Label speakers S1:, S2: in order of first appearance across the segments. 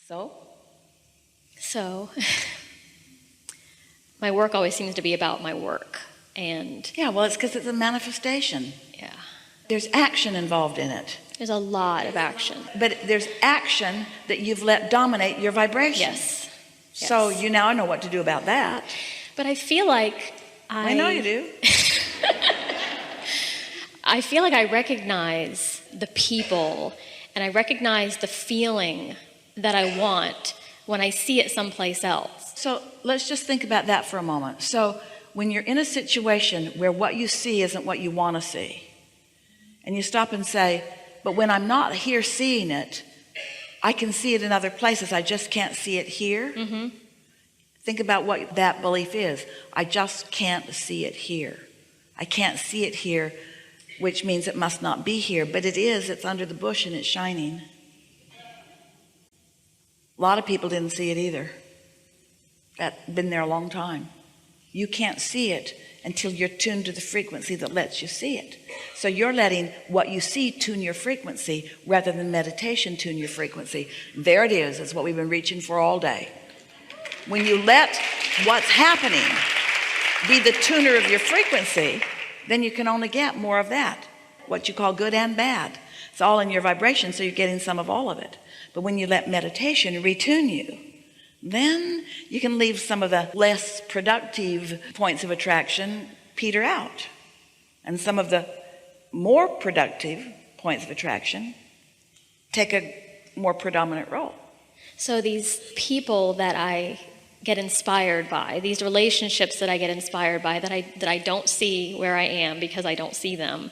S1: So my work always seems to be about my work. And
S2: Yeah, well, it's because it's a manifestation.
S1: yeah,
S2: There's action involved in it.
S1: there's a lot of action.
S2: But there's action that you've let dominate your vibration.
S1: Yes.
S2: So
S1: Yes.
S2: you now know what to do about that.
S1: But I feel like
S2: I know you do.
S1: I feel like I recognize the people and I recognize the feeling that I want when I see it someplace else.
S2: So let's just think about that for a moment. So when you're in a situation where what you see isn't what you want to see, and you stop and say, but when I'm not here seeing it, I can see it in other places. I just can't see it here.
S1: Mm-hmm.
S2: Think about what that belief is. I just can't see it here. I can't see it here, which means it must not be here, but it is. It's under the bush and it's shining. A lot of people didn't see it either. That's been there a long time. You can't see it until you're tuned to the frequency that lets you see it. So you're letting what you see tune your frequency rather than meditation tune your frequency. There it is. It's what we've been reaching for all day. When you let what's happening be the tuner of your frequency, then you can only get more of that, what you call good and bad. It's all in your vibration, so you're getting some of all of it. But when you let meditation retune you, then you can leave some of the less productive points of attraction peter out, and some of the more productive points of attraction take a more predominant role.
S1: So these people that I get inspired by, these relationships that I get inspired by, that I don't see where I am because I don't see them,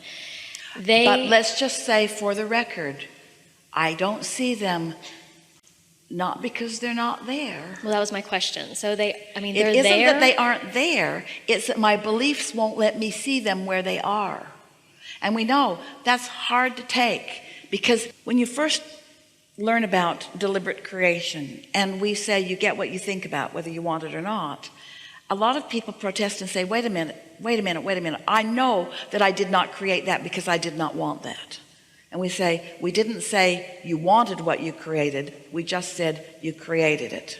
S2: But let's just say, for the record, I don't see them not because they're not there.
S1: Well, that was my question. So they're
S2: It
S1: there.
S2: isn't that they aren't there, it's that my beliefs won't let me see them where they are. And we know that's hard to take, because when you first learn about deliberate creation and we say you get what you think about, whether you want it or not, a lot of people protest and say, wait a minute, I know that I did not create that because I did not want that. And we say, we didn't say you wanted what you created, we just said you created it.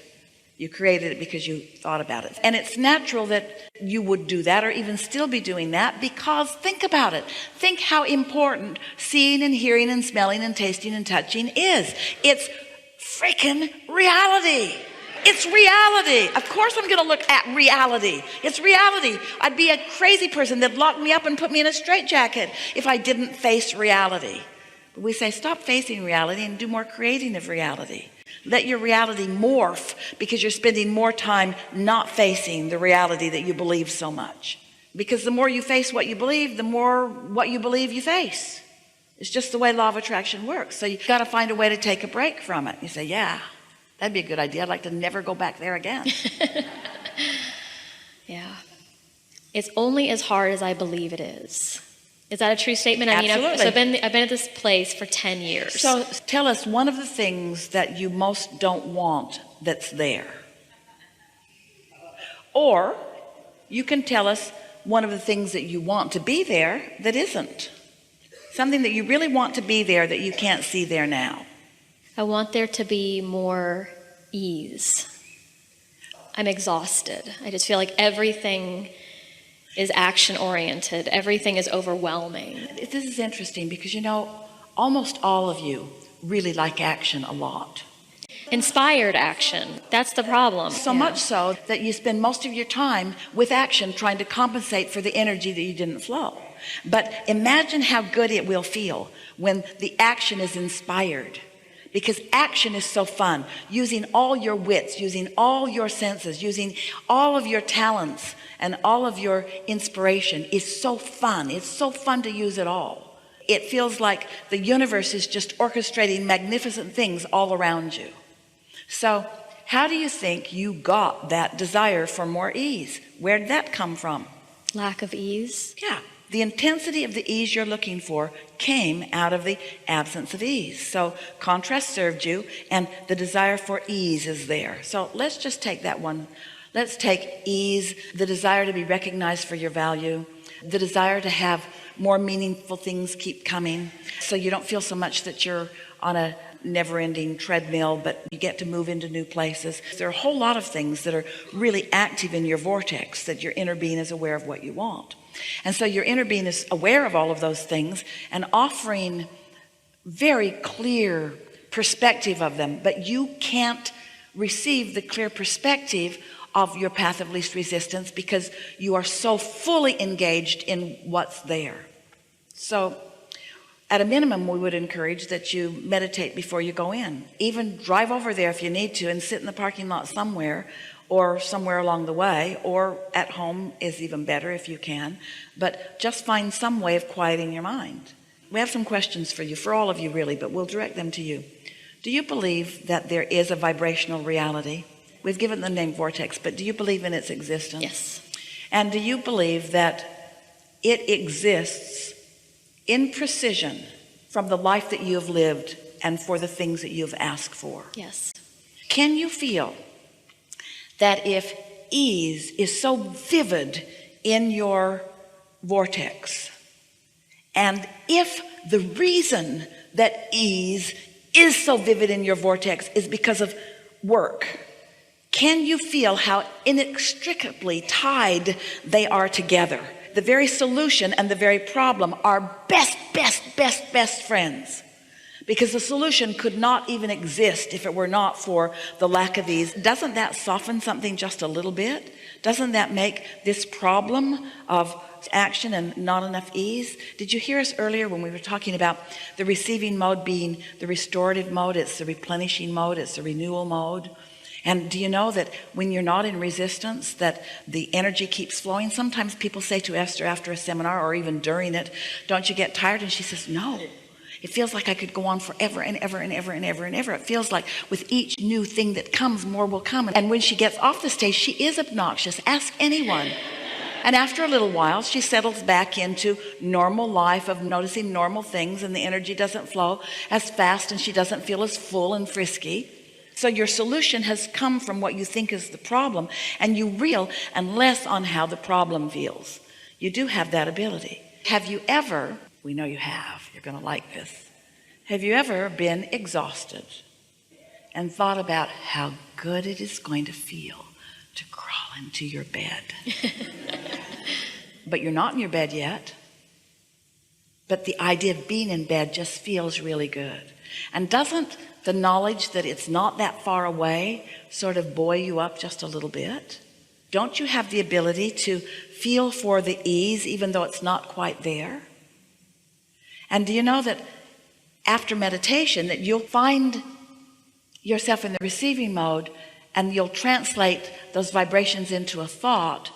S2: You created it because you thought about it. And it's natural that you would do that, or even still be doing that, because think about it. Think how important seeing and hearing and smelling and tasting and touching is. It's freaking reality. It's reality. Of course I'm going to look at reality. It's reality. I'd be a crazy person that'd lock me up and put me in a straitjacket if I didn't face reality. But we say, stop facing reality and do more creating of reality. Let your reality morph, because you're spending more time not facing the reality that you believe so much. Because the more you face what you believe, the more what you believe you face. It's just the way law of attraction works. So you've got to find a way to take a break from it. You say, yeah, that'd be a good idea. I'd like to never go back there again.
S1: Yeah. It's only as hard as I believe it is. Is that a true statement?
S2: Absolutely.
S1: I've been at this place for 10 years.
S2: So tell us one of the things that you most don't want that's there. Or you can tell us one of the things that you want to be there that isn't. Something that you really want to be there that you can't see there now.
S1: I want there to be more ease. I'm exhausted. I just feel like everything is action-oriented. Everything is overwhelming.
S2: This is interesting because, almost all of you really like action a lot.
S1: Inspired action. That's the problem.
S2: So much so that you spend most of your time with action trying to compensate for the energy that you didn't flow. But imagine how good it will feel when the action is inspired. Because action is so fun. Using all your wits, using all your senses, using all of your talents and all of your inspiration is so fun. It's so fun to use it all. It feels like the universe is just orchestrating magnificent things all around you. So how do you think you got that desire for more ease? Where did that come from?
S1: Lack of ease.
S2: Yeah. The intensity of the ease you're looking for came out of the absence of ease. So contrast served you, and the desire for ease is there. So let's just take that one. Let's take ease, the desire to be recognized for your value, the desire to have more meaningful things keep coming, so you don't feel so much that you're on a never-ending treadmill, but you get to move into new places. There are a whole lot of things that are really active in your vortex that your inner being is aware of what you want. And so your inner being is aware of all of those things and offering very clear perspective of them, but you can't receive the clear perspective of your path of least resistance because you are so fully engaged in what's there. So at a minimum, we would encourage that you meditate before you go in. Even drive over there if you need to and sit in the parking lot somewhere, or somewhere along the way, or at home is even better if you can. But just find some way of quieting your mind. We have some questions for you, for all of you really, but we'll direct them to you. Do you believe that there is a vibrational reality? We've given the name vortex, but do you believe in its existence?
S1: Yes.
S2: And do you believe that it exists in precision from the life that you have lived and for the things that you've asked for?
S1: Yes.
S2: Can you feel that if ease is so vivid in your vortex, and if the reason that ease is so vivid in your vortex is because of work, can you feel how inextricably tied they are together? The very solution and the very problem are best friends. Because the solution could not even exist if it were not for the lack of ease. Doesn't that soften something just a little bit? Doesn't that make this problem of action and not enough ease? Did you hear us earlier when we were talking about the receiving mode being the restorative mode? It's the replenishing mode, it's the renewal mode. And do you know that when you're not in resistance, that the energy keeps flowing? Sometimes people say to Esther after a seminar or even during it, don't you get tired? And she says, no, it feels like I could go on forever and ever and ever and ever and ever. It feels like with each new thing that comes, more will come. And when she gets off the stage, she is obnoxious. Ask anyone. And after a little while, she settles back into normal life of noticing normal things, and the energy doesn't flow as fast and she doesn't feel as full and frisky. So your solution has come from what you think is the problem, and you reel and less on how the problem feels. You do have that ability. Have you ever, we know you have, you're going to like this. Have you ever been exhausted and thought about how good it is going to feel to crawl into your bed? But you're not in your bed yet. But the idea of being in bed just feels really good. And doesn't the knowledge that it's not that far away sort of buoy you up just a little bit? Don't you have the ability to feel for the ease even though it's not quite there? And do you know that after meditation that you'll find yourself in the receiving mode, and you'll translate those vibrations into a thought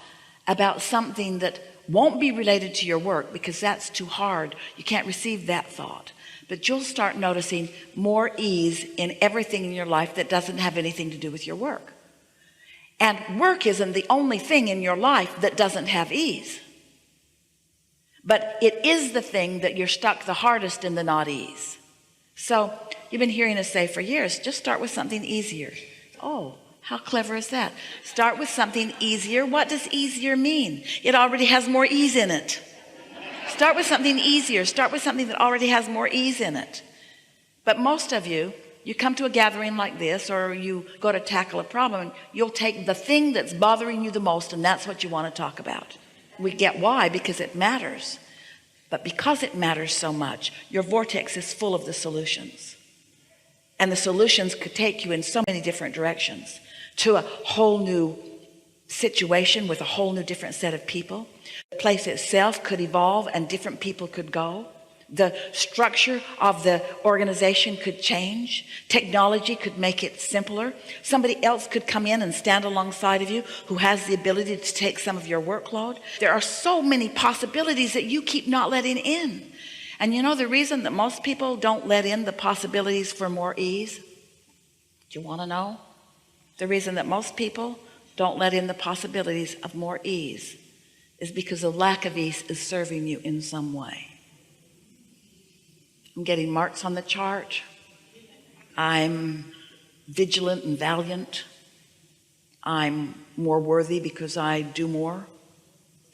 S2: about something that won't be related to your work, because that's too hard. You can't receive that thought. But you'll start noticing more ease in everything in your life that doesn't have anything to do with your work. And work isn't the only thing in your life that doesn't have ease. But it is the thing that you're stuck the hardest in the not ease. So you've been hearing us say for years, just start with something easier. Oh, how clever is that? Start with something easier. What does easier mean? It already has more ease in it. Start with something easier. Start with something that already has more ease in it. But most of you come to a gathering like this, or you go to tackle a problem, and you'll take the thing that's bothering you the most, and that's what you want to talk about. We get why, because it matters. But because it matters so much, your vortex is full of the solutions. And the solutions could take you in so many different directions, to a whole new situation with a whole new different set of people. The place itself could evolve and different people could go. The structure of the organization could change. Technology could make it simpler. Somebody else could come in and stand alongside of you who has the ability to take some of your workload. There are so many possibilities that you keep not letting in. And you know the reason that most people don't let in the possibilities for more ease? Do you want to know? The reason that most people don't let in the possibilities of more ease is because the lack of ease is serving you in some way. I'm getting marks on the chart. I'm vigilant and valiant. I'm more worthy because I do more.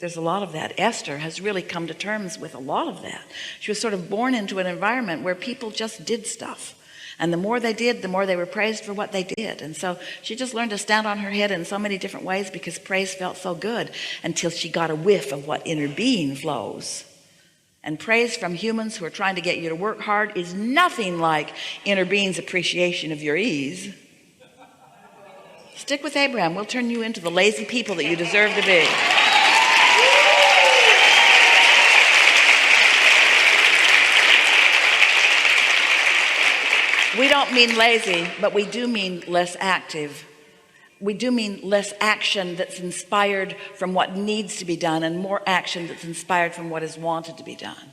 S2: There's a lot of that. Esther has really come to terms with a lot of that. She was sort of born into an environment where people just did stuff. And the more they did, the more they were praised for what they did. And so she just learned to stand on her head in so many different ways because praise felt so good until she got a whiff of what inner being flows. And praise from humans who are trying to get you to work hard is nothing like inner being's appreciation of your ease. Stick with Abraham. We'll turn you into the lazy people that you deserve to be. We don't mean lazy, but we do mean less active. We do mean less action that's inspired from what needs to be done and more action that's inspired from what is wanted to be done.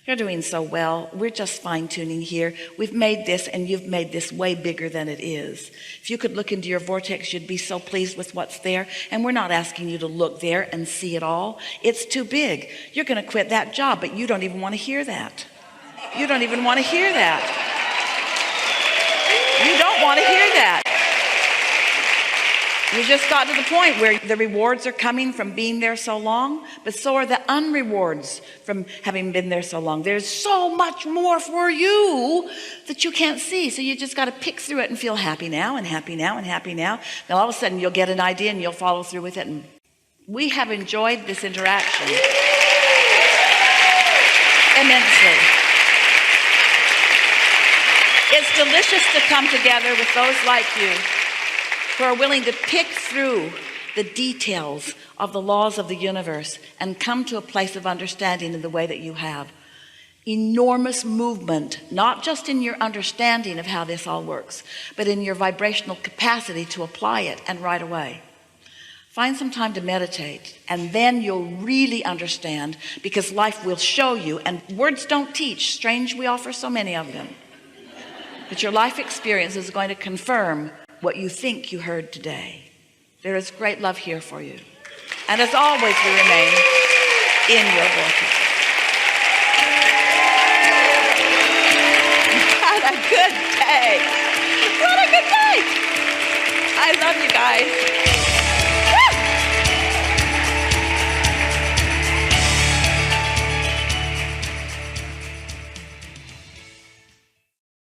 S2: You're doing so well. We're just fine-tuning here. We've made this, and you've made this way bigger than it is. If you could look into your vortex, you'd be so pleased with what's there. And we're not asking you to look there and see it all. It's too big. You're going to quit that job, but you don't even want to hear that. You don't even want to hear that. You don't want to hear that. You just got to the point where the rewards are coming from being there so long, but so are the unrewards from having been there so long. There's so much more for you that you can't see. So you just got to pick through it and feel happy now and happy now and happy now. Now all of a sudden you'll get an idea and you'll follow through with it. And we have enjoyed this interaction immensely. It's delicious to come together with those like you who are willing to pick through the details of the laws of the universe and come to a place of understanding in the way that you have. Enormous movement, not just in your understanding of how this all works, but in your vibrational capacity to apply it, and right away. Find some time to meditate, and then you'll really understand, because life will show you, and words don't teach. Strange, we offer so many of them. But your life experience is going to confirm what you think you heard today. There is great love here for you. And as always, we remain in your vortex. What a good day. What a good day. I love you guys.